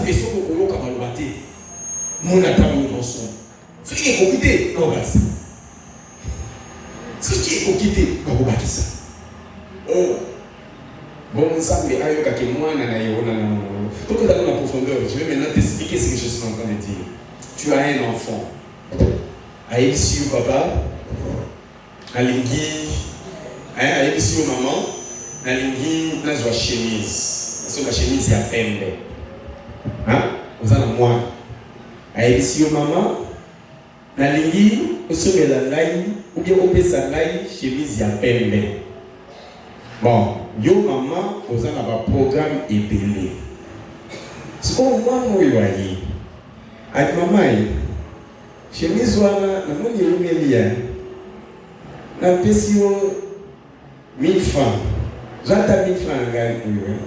pression pour qu'on ait le maté. Mon attend mon son. Ce qui est coquité, on va ça. Ce qui est coquité, on va ça. Oh. Bon, ça, mais aïe, quand moi, pour que tu aies la profondeur, je vais maintenant t'expliquer ce que je suis en train de dire. Tu as un enfant. Aïe, ici au papa, à l'ingui, aïe, ici au maman, à l'ingui, là, je vois chemise. Parce que la chemise, c'est à peine. Hein? Vous en avez moi. Aïe, ici au maman, à l'ingui, au sommet de la laï, ou bien au pèse la laï, chemise, c'est à peine. Bon, yo maman, vous avez un programme ébélé. C'est comme moi, moi, je voyais. Avec maman, chemise, je vais na pesi yo 1000 francs. J'attends 1000 francs à gagner pour eux.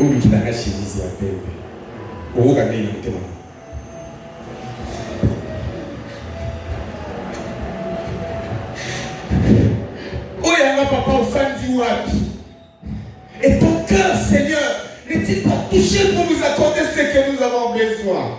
Ou bien tu as acheté chemise à peine. Ou bien tu as acheté. Oh, il y a un papa au fan du wapi. Et ton cœur, Seigneur, n'est-il pas touché pour nous accorder ce que nous avons besoin?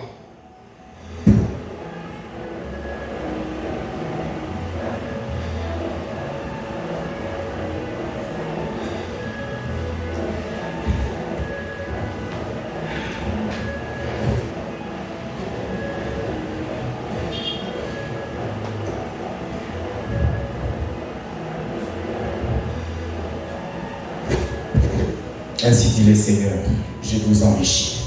Ainsi dit le Seigneur, je vous enrichis.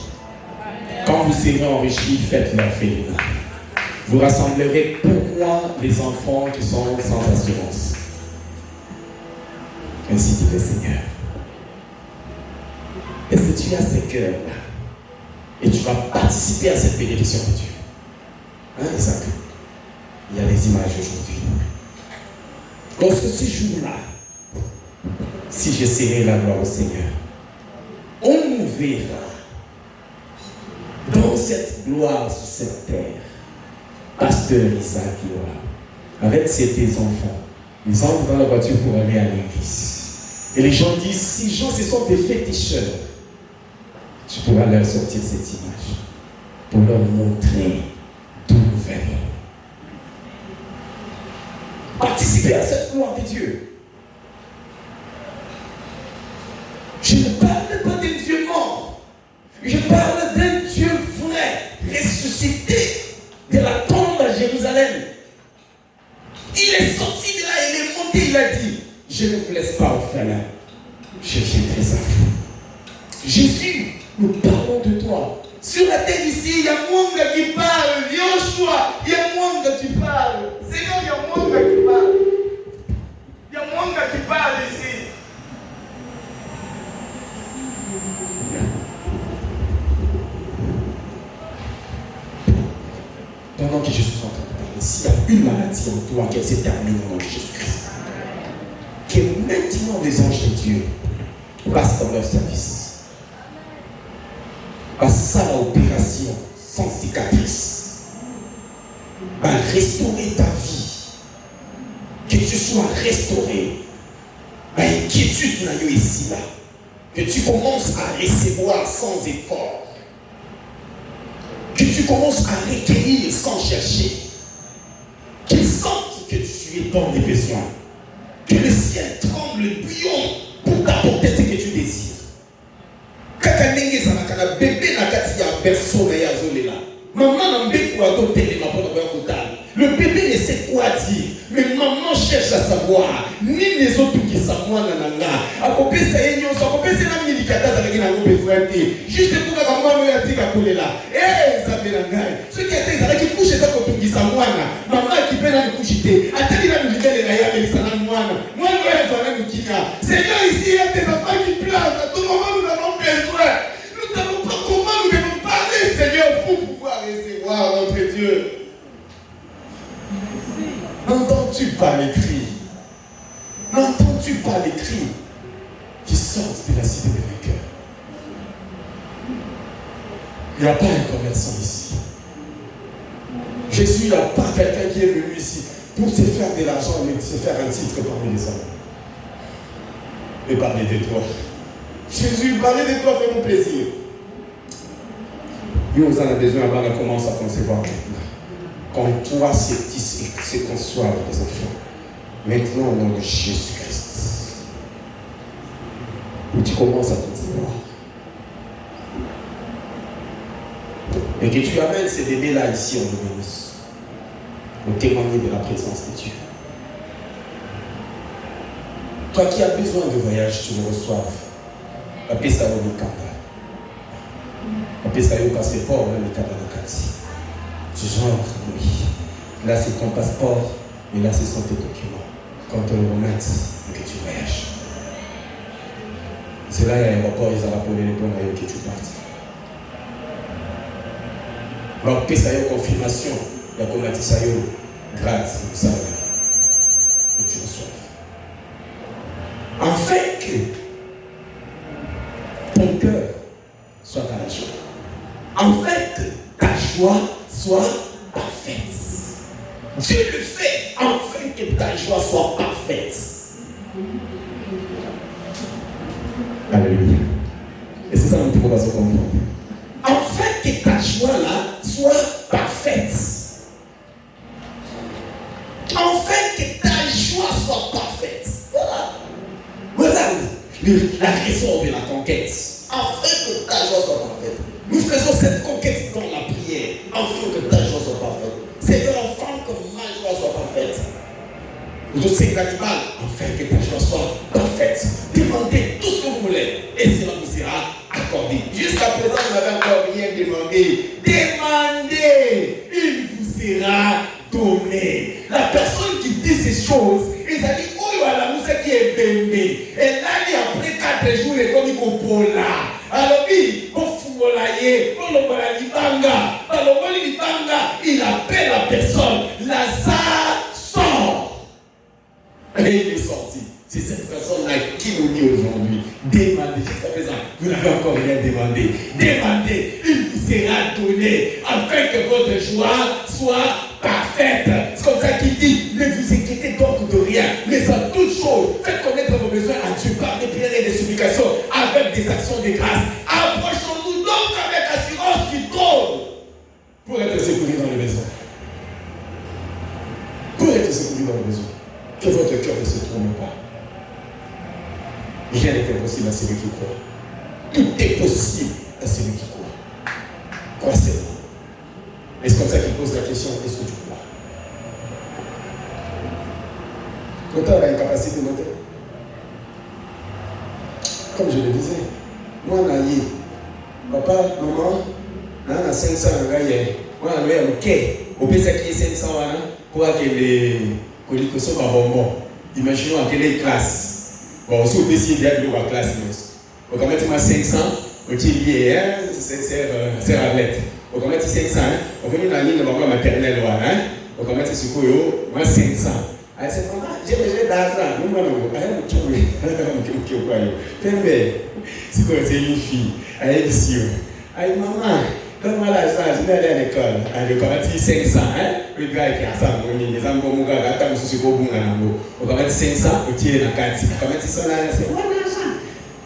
Quand vous serez enrichis, faites-le féminin. Vous rassemblerez pour moi les enfants qui sont sans assurance. Ainsi dit le Seigneur. Est-ce que tu as ces cœurs-là et tu vas participer à cette bénédiction de Dieu? Hein, Isaac? Il y a des images aujourd'hui. Dans ce séjour-là, si je serai la gloire au Seigneur, on nous verra dans cette gloire sur cette terre. Pasteur Isaac Yoa, avec ses deux enfants, ils entrent dans la voiture pour aller à l'église. Et les gens disent, si gens ce sont des féticheurs, tu pourras leur sortir cette image pour leur montrer d'où nous venons. Participer à cette gloire de Dieu. Je ne parle pas d'un Dieu mort. Je parle d'un Dieu vrai, ressuscité de la tombe à Jérusalem. Il est sorti de là, il est monté, il a dit, je ne vous laisse pas orphelin. Je viendrai à vous. Jésus, nous parlons de toi. Sur la terre ici, il y a Mwanga qui parle. Yoshua, il y a Mwanga qui parle. Seigneur, il y a Mwanga qui parle. Il y a Mwanga qui parle ici. Pendant que je suis en train de parler, s'il y a une maladie en toi qui s'est terminée au nom de Jésus-Christ, que maintenant les anges de Dieu passent dans leur service, passent à l'opération sans cicatrice, à restaurer ta vie, que tu sois restauré, à inquiétude n'a eu ici là, que tu commences à recevoir sans effort. Que tu commences à recueillir sans chercher. Qu'ils sentent que tu es dans les besoins. Que le ciel tremble, bouillon pour t'apporter ce que tu désires. Le bébé ne sait quoi dire, mais maman cherche à savoir. Ni les autres qui savent moi nanana. À côté ça y est, on s'en côté c'est la médicata avec un besoin juste pour que maman me a dit qu'à coller là. Eh, ça me l'engagne. Ce qui était ça qui couche ça côté qui savent moi maman qui peut la coucher. Attends il a me dit les gars mais ça n'a moi. Moi je vais faire une kina. Seigneur ici il y a des enfants qui pleurent. À tout moment nous avons besoin. Nous ne savons pas comment nous devons parler Seigneur pour pouvoir recevoir notre Dieu. N'entends-tu pas les cris? N'entends-tu pas les cris qui sortent de la cité des vainqueurs? Il n'y a pas un commerçant ici. Jésus n'a pas quelqu'un qui est venu ici pour se faire de l'argent et se faire un titre parmi les hommes. Et parler de toi. Jésus, parler de toi fait mon plaisir. Nous avons besoin avant de commencer à concevoir maintenant. Quand toi, c'est conçoivent les enfants. Maintenant, au nom de Jésus-Christ, où tu commences à concevoir. Et que tu amènes ces bébés-là ici en Bénis pour témoigner de la présence de Dieu. Toi qui as besoin de voyage, tu le reçoives. Appelle ça au Mikanda. Appelle ça au passeport, le Mikanda Nakati. Ce genre, oui. Là, c'est ton passeport, et là, ce sont tes documents. Quand on le remet, et que tu voyages. C'est là, il y a l'aéroport, ils ont rappelé les points que tu partes. Donc, appelle ça une confirmation. Il y a comme ça, grâce, ça, et tu reçois. Afin que ton cœur soit dans la joie. Afin que ta joie soit parfaite. Dieu le fait afin que ta joie soit parfaite. Alléluia. Et c'est ça un petit peu qu'on va se comprendre. Afin que ta joie là soit parfaite. Afin que ta joie soit parfaite. Voilà la raison de la conquête. Afin que ta joie soit parfaite. Nous faisons cette conquête dans la prière. Afin que ta joie soit parfaite. Seigneur, afin que ma joie soit parfaite. Vous autres, c'est l'animal. Afin que ta joie soit parfaite. Demandez tout ce que vous voulez. Et cela vous sera accordé. Jusqu'à présent, vous n'avez encore rien demandé. Demandez. Il vous sera donné. La personne qui dit ces choses, il a dit, oh, il y a la mousse qui est bébé. Et là, après 4 jours, il est comme il est là. Alors, il appelle la personne. Lazare sort. Et il est sorti. C'est cette personne-là qui nous dit aujourd'hui, demandez, jusqu'à présent, vous n'avez encore rien demandé. Demandez, il vous sera donné, afin que votre joie soit parfaite. C'est comme ça qu'il dit, ne vous inquiétez donc de rien, mais en toute chose, faites connaître vos besoins à Dieu par des prières et des supplications, avec des actions de grâce. Approchons-nous donc avec assurance du trône, pour être secourus dans les besoins. Pour être secourus dans les besoins. Que votre cœur ne se trompe pas. Rien n'est impossible à celui qui croit. Tout est possible à celui qui croit. Crois seulement. Et c'est comme ça qu'il pose la question, est-ce que tu crois? Quand tu as la capacité de noter. Comme je le disais, moi, naïe, papa, maman, on a 500 hier. Moi, on a un quai. Au pays qui est 500 pour que les colis soient bonbons. Imaginons à quelle classe. Bon, si vous décidez d'être dans la classe, vous pouvez mettre 500, vous dites, c'est la lettre. Vous pouvez mettre 500, vous pouvez mettre la ligne de la maternelle, vous pouvez mettre sur moi 500. Elle dit, maman, j'ai besoin d'argent. Non, c'est une fille. Elle dit, elle dit, maman, donne-moi l'argent, je vais aller à l'école. À l'école, elle dit 500. Le gars qui a ça, les enfants, les gars, quand ils sont au bout, on va mettre 500, on tire dans la carte. On va mettre 100 là, c'est moi l'argent.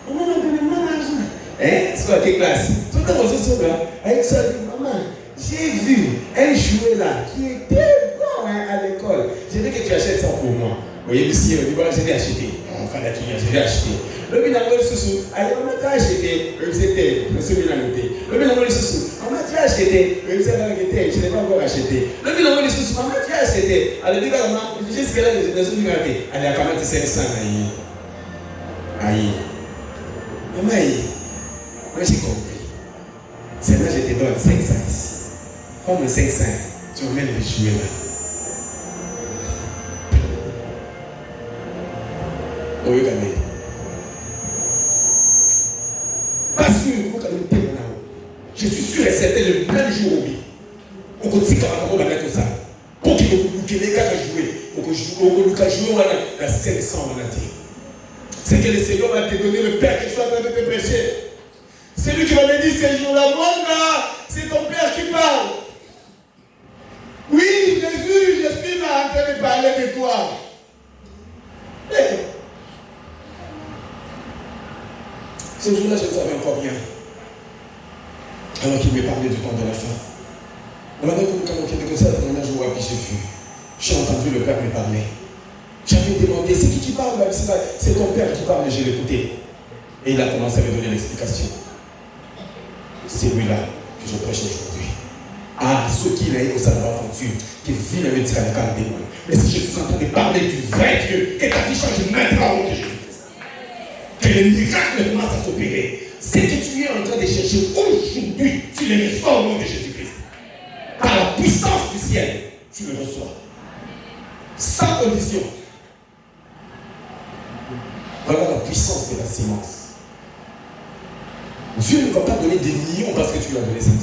Maman, donne-moi l'argent. C'est quoi tes classes? Tout le monde se là. Elle dit, maman, j'ai vu un jouet là qui était bon à l'école. Je veux que tu achètes ça pour moi. Vous voyez, ici, on dit, bon, je vais acheter. Enfin, là, je vais acheter. Le binamol sous, allez, on m'a acheté, c'était le semi-lanité. Le binamol sous, on m'a acheté, je n'ai pas encore acheté. Le binamol sous, on m'a acheté. Alors, jusqu'à là, je ne suis pas allé. Allez, à quand même 500. Aïe. Maman, moi j'ai compris. C'est là que je te donne 500 ici. Comme le 500, tu emmènes le jouet là. Regardez. Pas sûr, je suis sûr et certain le même jour où on continue à mettre ça. Pour qu'il les gars jouer, pour que nous jouions à 500. C'est que le Seigneur va te donner le Père que tu es en train de te prêcher. C'est lui qui va me dire ces jours-là, mon gars, c'est ton Père qui parle. Oui, Jésus, je suis là en train de parler de toi. Ce jour-là, je ne savais encore rien. Alors qu'il me parlait du temps de la fin. Quand on était comme ça, un jour, j'ai entendu le Père me parler. J'avais demandé, c'est qui parle? C'est ton Père qui parle, et j'ai l'écouté. Et il a commencé à me donner l'explication. C'est lui-là que je prêche aujourd'hui. Ah, ceux qui n'aient pas l'aventure, qui vivent le métier à la carte des mois. Mais si je suis en train de parler du vrai Dieu, que ta vie change maintenant au nom de Jésus-Christ. Que les miracles commencent à s'opérer. Ce que tu es en train de chercher aujourd'hui, tu le reçois au nom de Jésus-Christ. Par la puissance du ciel, tu le reçois. Sans condition. Voilà la puissance de la sémence. Dieu ne va pas donner des millions parce que tu lui as donné 500.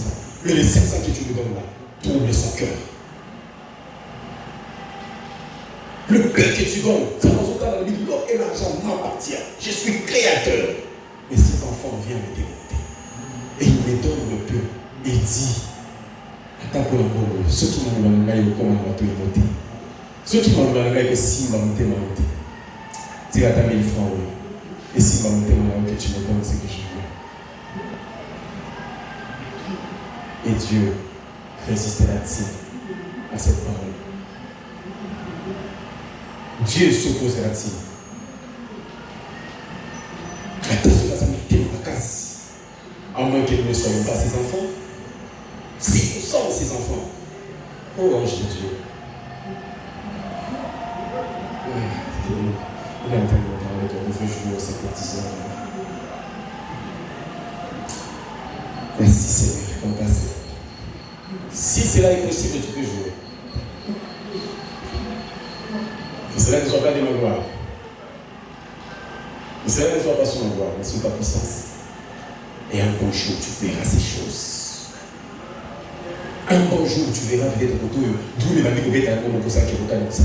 Mais les 500 que tu lui donnes là, trouble son cœur. Le peu que tu donnes, ça dans son temps dans la Bible, l'or et l'argent m'appartient. Je suis créateur. Mais cet enfant vient me démonter. Et il me donne le peu. Et il dit, attends pour le monde, ceux qui m'ont demandé, ils vont monter. Ceux qui m'ont demandé, si ils m'ont monté. Dis à ta 1000 francs, oui. Et si m'ont monté, que tu me donnes ce que je veux. Et Dieu résistera-t-il à cette parole? Dieu s'opposera-t-il? Attention à sa mère, ma casse. À moins que nous ne soyons pas ses enfants. Si nous sommes ses enfants, oh ange de Dieu. Il est en train de me parler de veut jouer au sympathisant. Merci Seigneur, qu'on passe. Si cela est possible, tu peux jouer. Que cela ne soit pas de ma gloire. Que cela ne soit pas sous ma gloire, mais sous ta puissance. Et un bon jour, tu verras ces choses. Un bon jour, tu verras peut-être pour tout. D'où les amis qui ont été pour ça qui vous comme ça.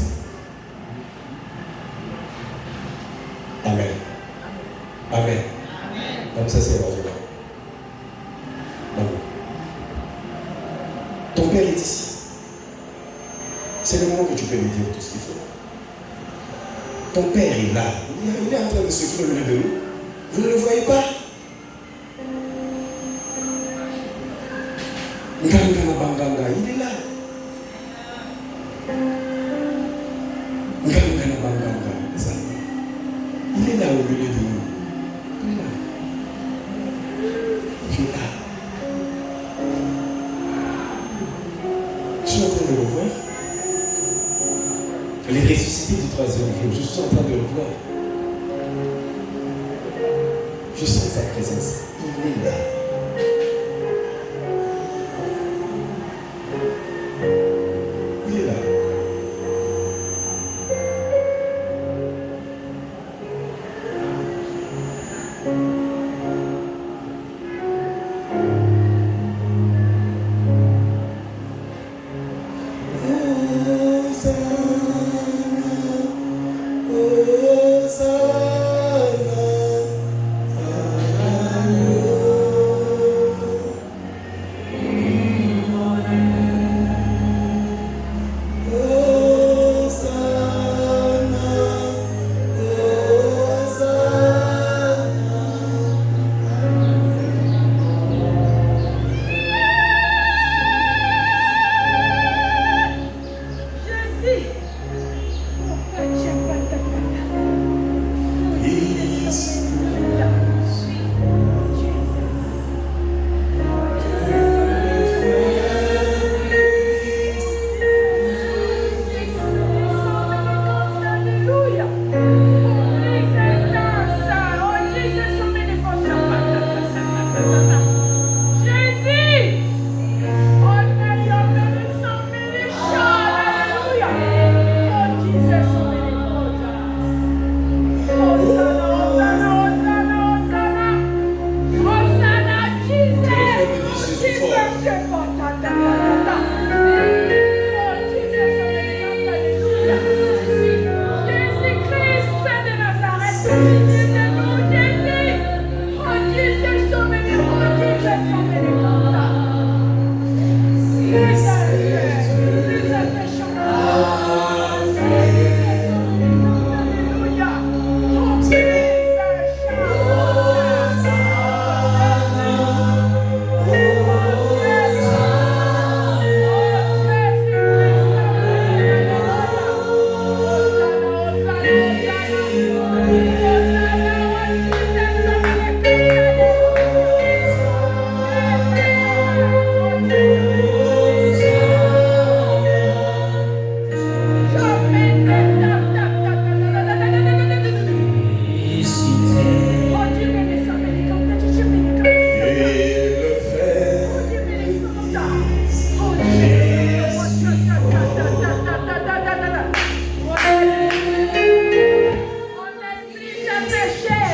Amen. Amen. Comme ça, c'est la joie. Ton Père est ici. C'est le moment que tu peux lui dire tout ce qu'il faut. Ton Père est là. Il est en train de s'occuper de nous. Vous ne le voyez pas? Ngangana Banganga, il est là. Ngangana Banganga, il est là au milieu de nous. Il est là. Il est là. Je suis en train de le voir. Les ressuscités du troisième jour, je suis en train de le voir. Je sens sa présence. Il est là. Il est là.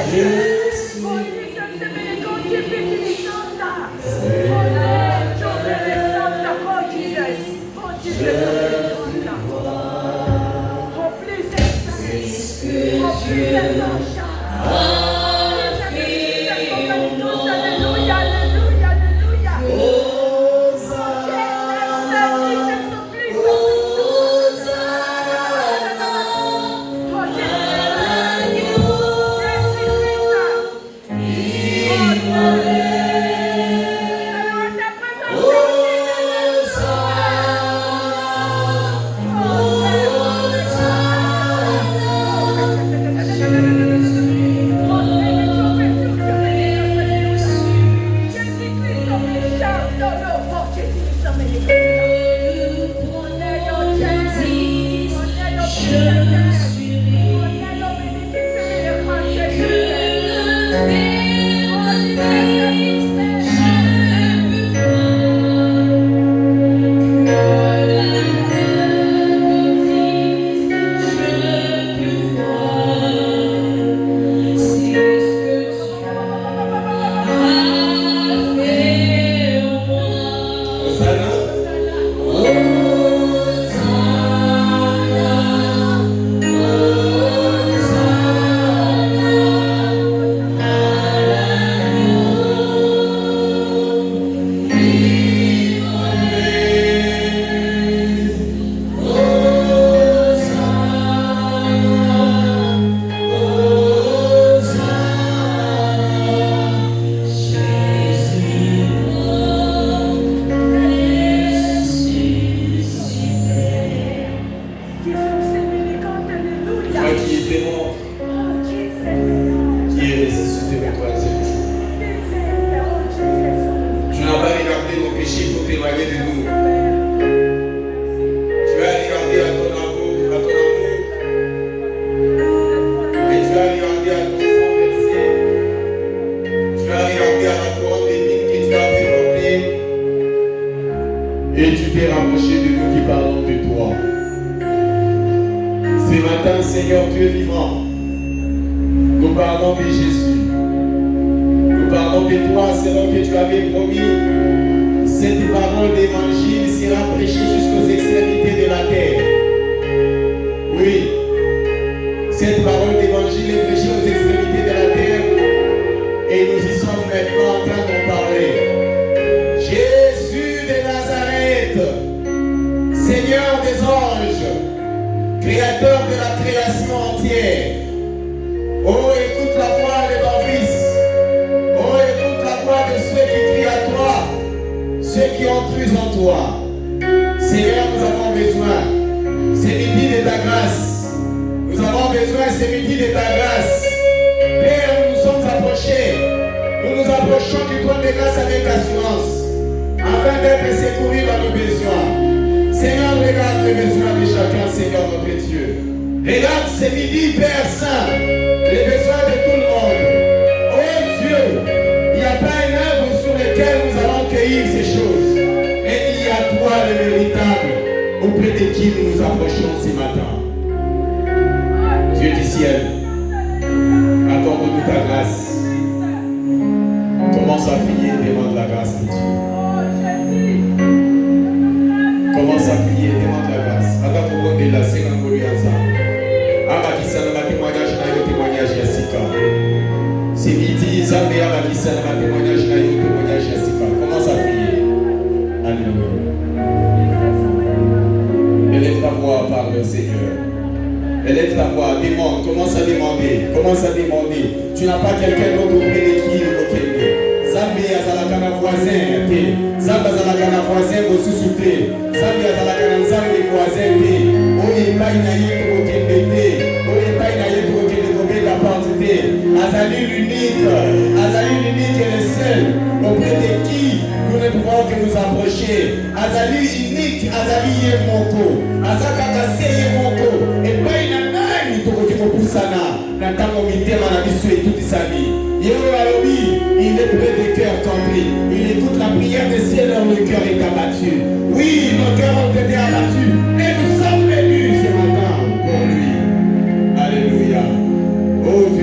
Dieu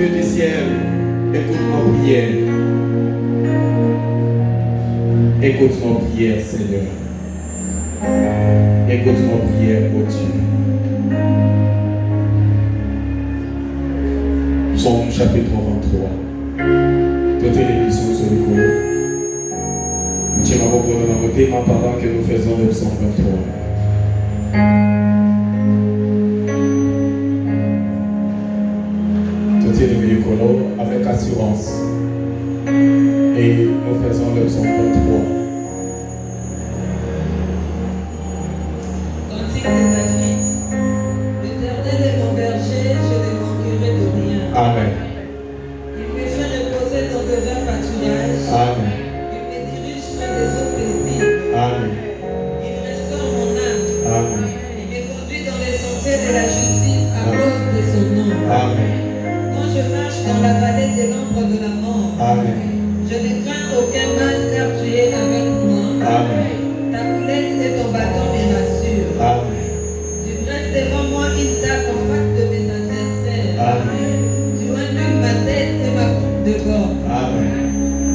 du ciel, Écoute nos prières. Écoute nos prières, Seigneur. Écoute nos prières, ô Dieu. Psaume chapitre 23. De télévision sur le cours. Nous tiens beaucoup dans notre thème pendant que nous faisons le psaume 23. Tout est devenu colo avec assurance. Et nous faisons le psaume 23. Cantique de David. L'Éternel est mon berger, je ne manquerai de rien. Amen. Il me fait reposer dans de verts pâturages. Amen. Il me dirige près des eaux paisibles. Amen. Il restaure mon âme. Amen. Il me conduit dans les sentiers de la justice à cause de son nom. Amen. Quand je marche dans la vallée de l'ombre de la mort, Amen. je ne crains aucun mal car tu es avec moi. Amen. Ta houlette et ton bâton me rassurent. Amen. Tu dresses devant moi une table en face de mes adversaires. Amen. Tu inclines ma tête et ma coupe de bord. Amen.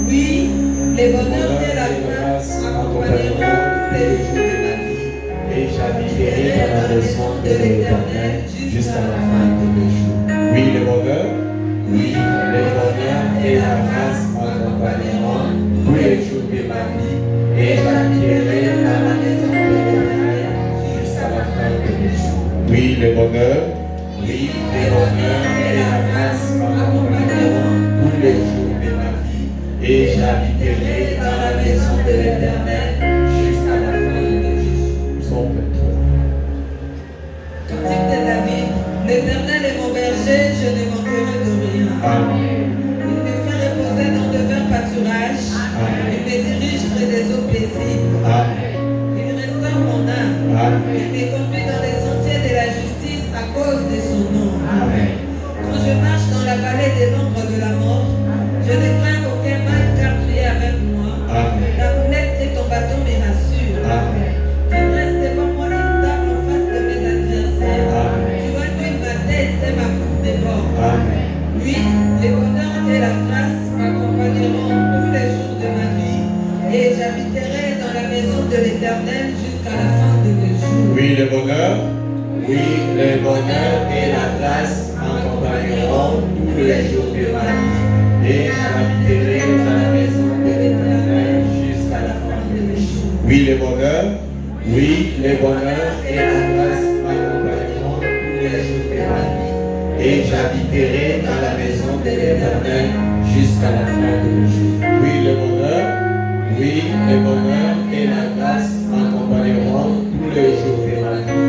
Oui, les bonheurs et la grâce m'accompagneront tous les jours de ma vie. Et j'habiterai dans la maison de l'Éternel jusqu'à la fin de mes jours. Oui, le bonheur, oui, le bonheur et la grâce m'accompagneront tous les jours de ma vie. Et j'habiterai dans la maison de l'Éternel jusqu'à la fin de mes jours. Oui, le bonheur, oui, le bonheur et la grâce m'accompagneront tous les jours de ma vie. Et j'habiterai dans la maison de l'Éternel jusqu'à la fin de mes jours. Psaume 23. Cantique de David. L'Éternel est mon berger, je ne manquerai de rien. Amen. Il me fait reposer dans de verts pâturages. Amen. Il me dirige près des eaux paisibles. Amen. Il restaure mon âme. Amen. Il me conduit dans les sentiers de la justice à cause de son nom. Amen. Quand je marche dans la vallée de l'ombre de la mort, je ne crains aucun mal car tu es avec moi. Amen. Ta houlette et ton bâton me rassurent. Amen. Tu restes devant moi une table en face de mes adversaires. Amen. Tu inclines ma tête et ma coupe de bord. Amen. Oui, le bonheur et la grâce m'accompagneront tous les jours de ma vie. Et j'habiterai dans la maison de l'Éternel jusqu'à la fin de mes jours. Oui, le bonheur, oui, le bonheur et la grâce m'accompagneront tous les jours de ma vie. Et j'habiterai dans la maison de l'Éternel jusqu'à la fin de mes jours. Oui, le bonheur, oui, le bonheur et la grâce m'accompagneront tous les jours de ma vie. Et j'habiterai dans la maison de l'Éternel jusqu'à la fin de mes jours. Oui, le bonheur, oui, le bonheur et la grâce m'accompagneront tous les jours de ma vie.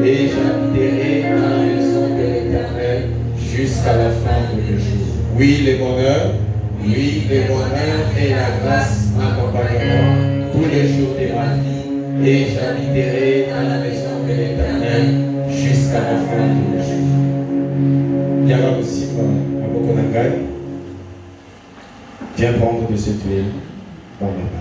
Et j'habiterai dans la maison de l'Éternel jusqu'à la fin de mes jours. Oui, le bonheur, oui, le bonheur et la grâce m'accompagneront tous les jours de ma vie. Et j'habiterai dans la maison de l'Éternel jusqu'à la fin de mes jours. Il y aura aussi un Bokonangai. Viens prendre de cette huile dans mes mains.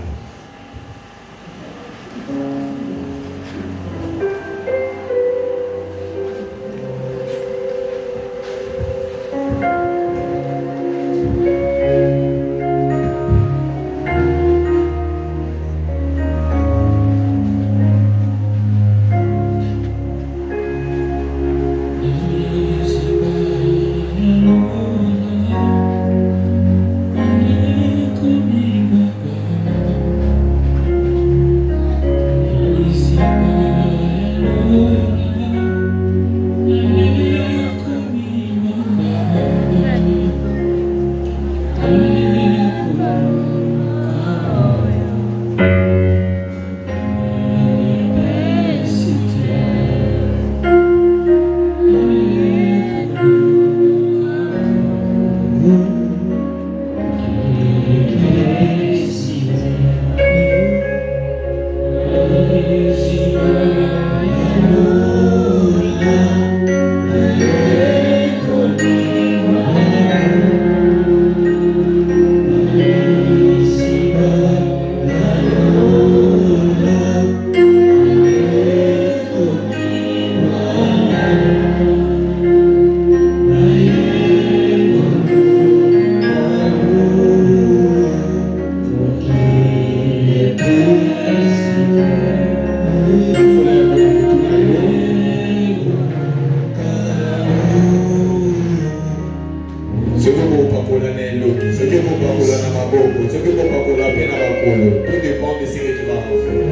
Ce que vous parlez dans ma bouche, ce que vous parlez à peine à ma colle, tout dépend de ce que tu vas en faire.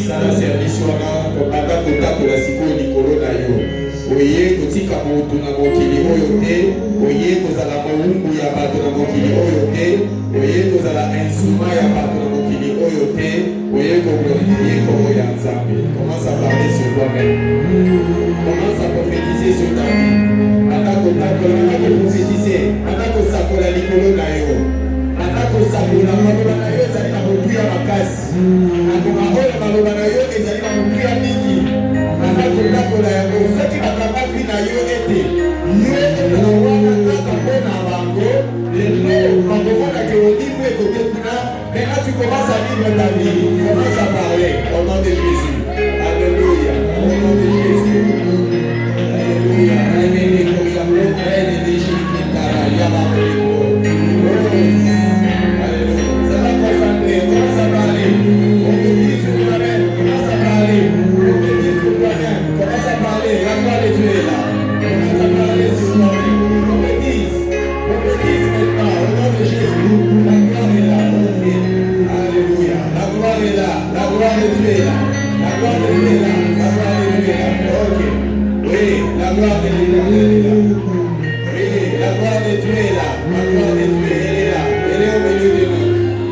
Ça la service wana kopata kotakola sikoyo likolo na yo oye kotika motu na mokili oyo te oye kozala mowumbu ya bato na mokili oyo te oye kozala insuma ya bato na mokili oyo te oye koglorifie kombo ya Nzambe. Commence à parler sur toi-même, commence à prophétiser sur ta vie. Ata kotakola, ata koprophétiser, ata kosakola likolo na yo, ata kosakola maloba na yo ezali na motu ya makasi, nakoma oyo maloba na yo ezali na motu ya mingi, ata kotakola yango soki bakangaki na yo ete yo ezala wana kaka mpo na bango lelo bakomona ke olimu ekoke kuna. Maintenant tu commences à vivre ta vie, commence à parler au nom de Jésus. Alléluia, au nom de Jésus. Alléluia. Ça va concentrer, commence à parler. On te dit sur toi-même, commence à parler. On te dit sur toi-même, commence à parler. La gloire de Dieu est là. Commence à parler sur toi-même. On te dit maintenant, au nom de Jésus, la gloire est là. Alléluia. La gloire est là. La gloire de Dieu est là. La gloire de Dieu est là. La gloire de Dieu est là. Ok. Oui, la gloire de l'Éternel est là. Oui, la gloire de Dieu est là. La gloire de Dieu, elle est là. Elle est au milieu de nous.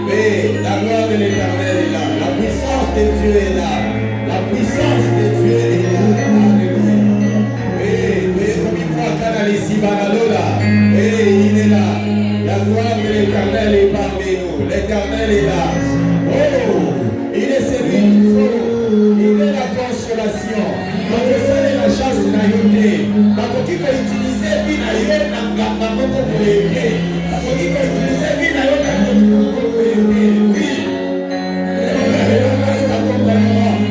Oui, la gloire de l'Éternel est là. La puissance de Dieu est là. La puissance de Dieu est là. Alléluia. Oui, tu es comme il croit canaliser Banalola. Oui, il est là. La gloire de l'Éternel est parmi nous. L'Éternel est là. Oh, il est celui qui faut. Il est la consolation. Donc, c'est la chance de la unité. Donc, il faut utiliser la unité dans la moko pour aider. Donc, il faut utiliser la unité dans la moko pour aider. Oui.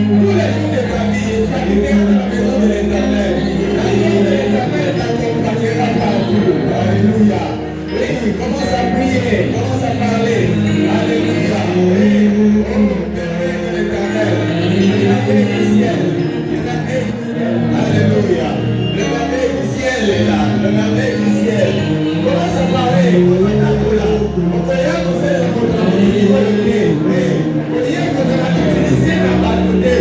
Tous les jours de ta vie, tu vas vivre dans la maison de l'Éternel. La maison de l'Éternel t'accompagnera partout. Alléluia. Oui, commence à prier, commence à parler. Alléluia. Oui. Alléluia. Le merveille du ciel est là. Le merveille du ciel. Commence à parler. On peut rien faire contre la communauté. On peut rien contre la communauté.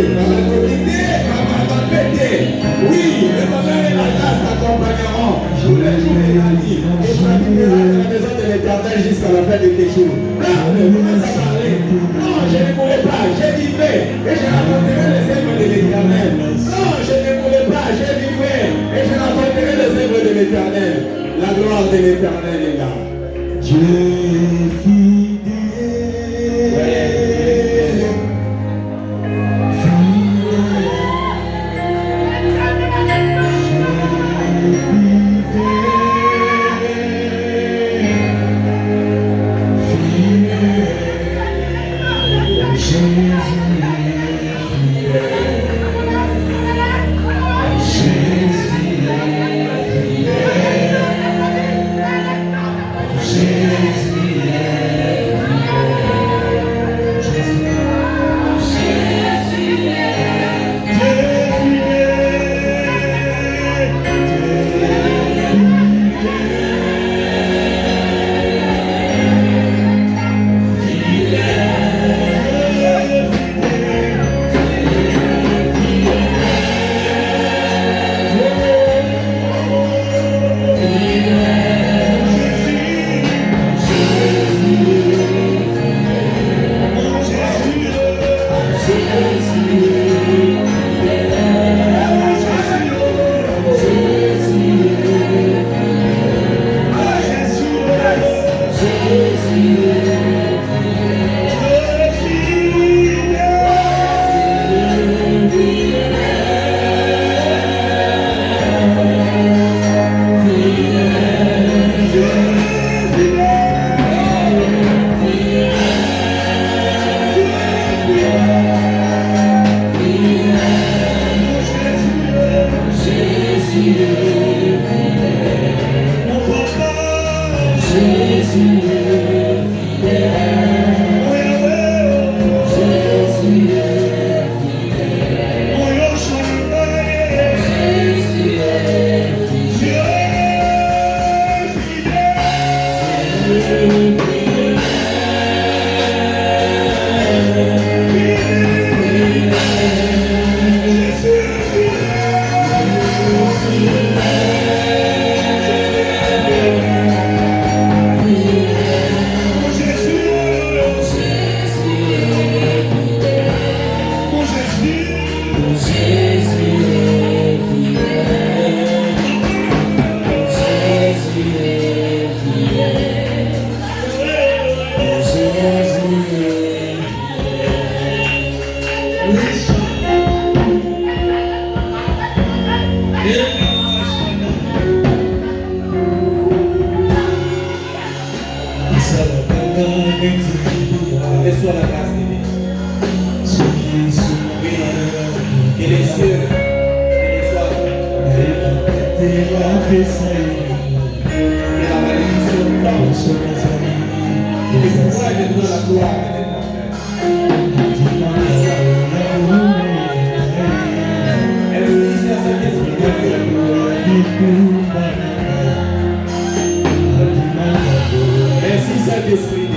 Oui, le bonheur et la grâce t'accompagneront tous les jours de la vie. Et tu vivras dans la maison de l'Éternel jusqu'à la fin de tes jours. Là, on commence à parler. Non, je ne pourrai pas. J'ai vivré et je raconterai les œuvres de l'Éternel. Non, je ne pourrai pas. J'ai vivré et je raconterai les œuvres de l'Éternel. La gloire de l'Éternel est là. Dieu est Reçois la grâce de Dieu. Que les cieux que la malédiction tombe. Que le pouvoir de Dieu, la gloire de l'Éternel. Elle se dit à cet esprit de Dieu. Merci Saint-Esprit de Dieu.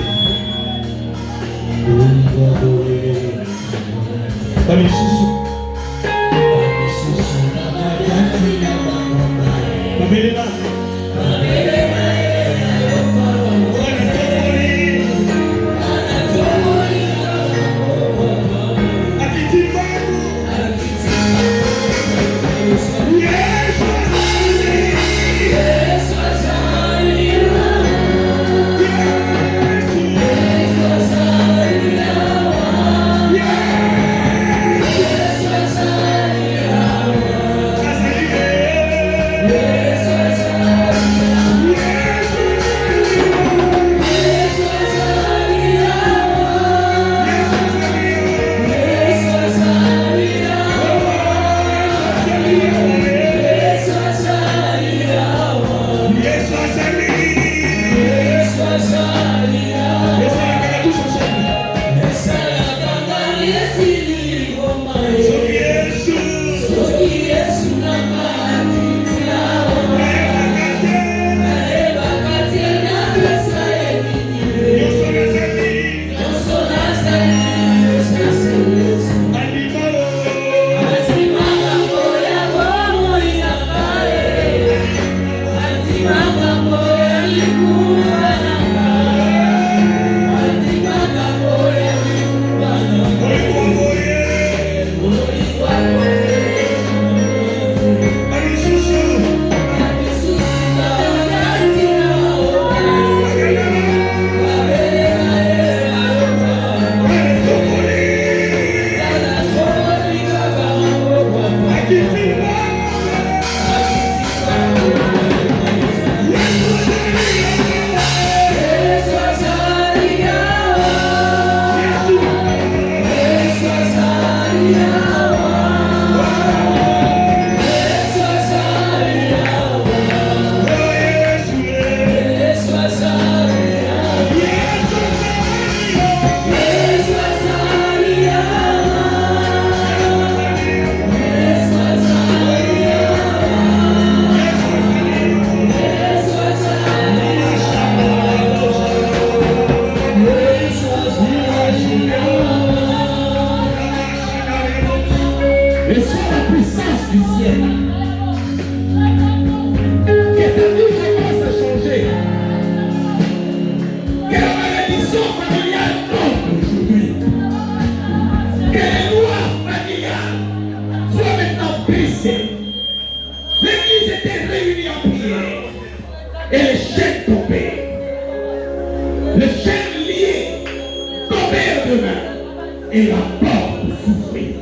Et la porte s'ouvrit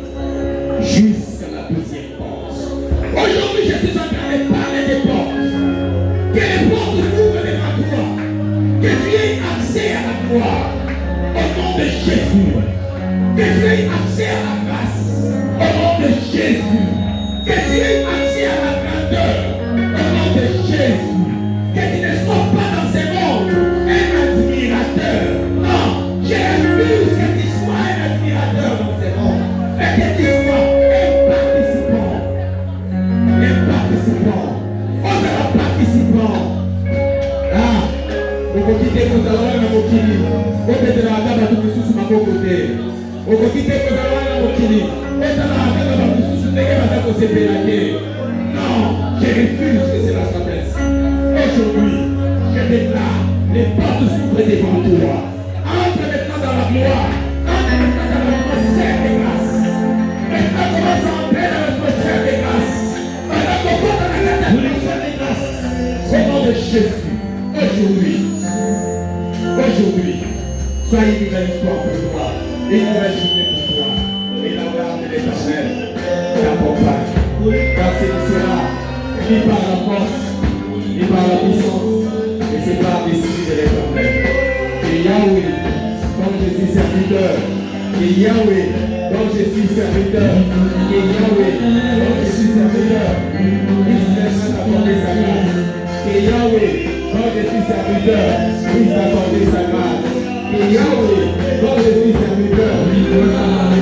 jusqu'à la deuxième porte. Aujourd'hui, je suis en train de parler des portes. Que les portes s'ouvrent devant toi. Que tu aies accès à la gloire. Au nom de Jésus. Que tu aies accès à la grâce. Au nom de Jésus. Que tu aies accès à la grandeur. Au nom de Jésus. Que tu ne sois pas dans ce monde un admirateur. Non, j'ai refuse que tu sois un admirateur dans ce monde. Mais que tu sois un participant. Un participant. On sera participant. Ah, on va quitter nos allons à Mokili. On va te la table à tout le sous ma côté. On va quitter nos allons à Mokili. On va te la table à tout le sous ma côté. Non, je refuse que cela soit ainsi. Aujourd'hui, je déclare les portes s'ouvrent devant toi. Entre maintenant dans la gloire. Entre maintenant dans l'atmosphère de grâce. Maintenant, commence à entrer dans l'atmosphère de grâce. Maintenant, qu'on va dans l'atmosphère de grâce. Au nom de Jésus, aujourd'hui, sois une nouvelle histoire pour toi. Une nouvelle journée pour toi. Et la gloire de l'Éternel t'accompagne. Quand ce sera ni par la force, ni par la puissance, mais c'est par l'Esprit de l'Éternel. Que Yahweh, dont je suis serviteur, que Yahweh, dont je suis serviteur, que Yahweh, dont je suis serviteur, puisse m'accorder sa grâce. Que Yahweh, dont je suis serviteur, puisse accorder sa grâce. Que Yahweh, dont je suis serviteur, puisse accorder sa grâce.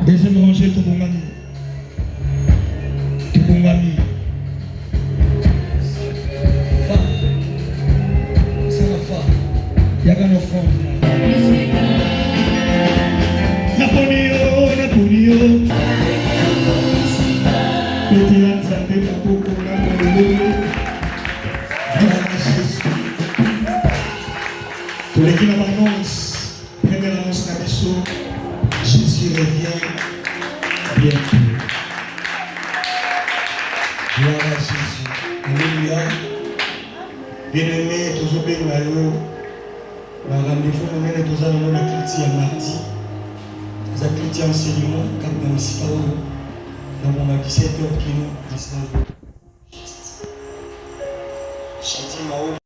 Deuxième rangée, Tobongani. Tobongani. C'est la femme. Il y a qu'un enfant. Napoléon, Napoléon. Petit lanzate, Napoléon, Napoléon. Pour les qui l'annonce, première annonce la mission, Jésus revient bientôt. Gloire à Jésus. Alléluia. Bien-aimés, tous au pays de la rendez-vous, nous menons tous à nous la critique à mardi. Nous avons critique enseignement, comme dans le site dans mon 17h qui nous, 19h. Chantier Mao.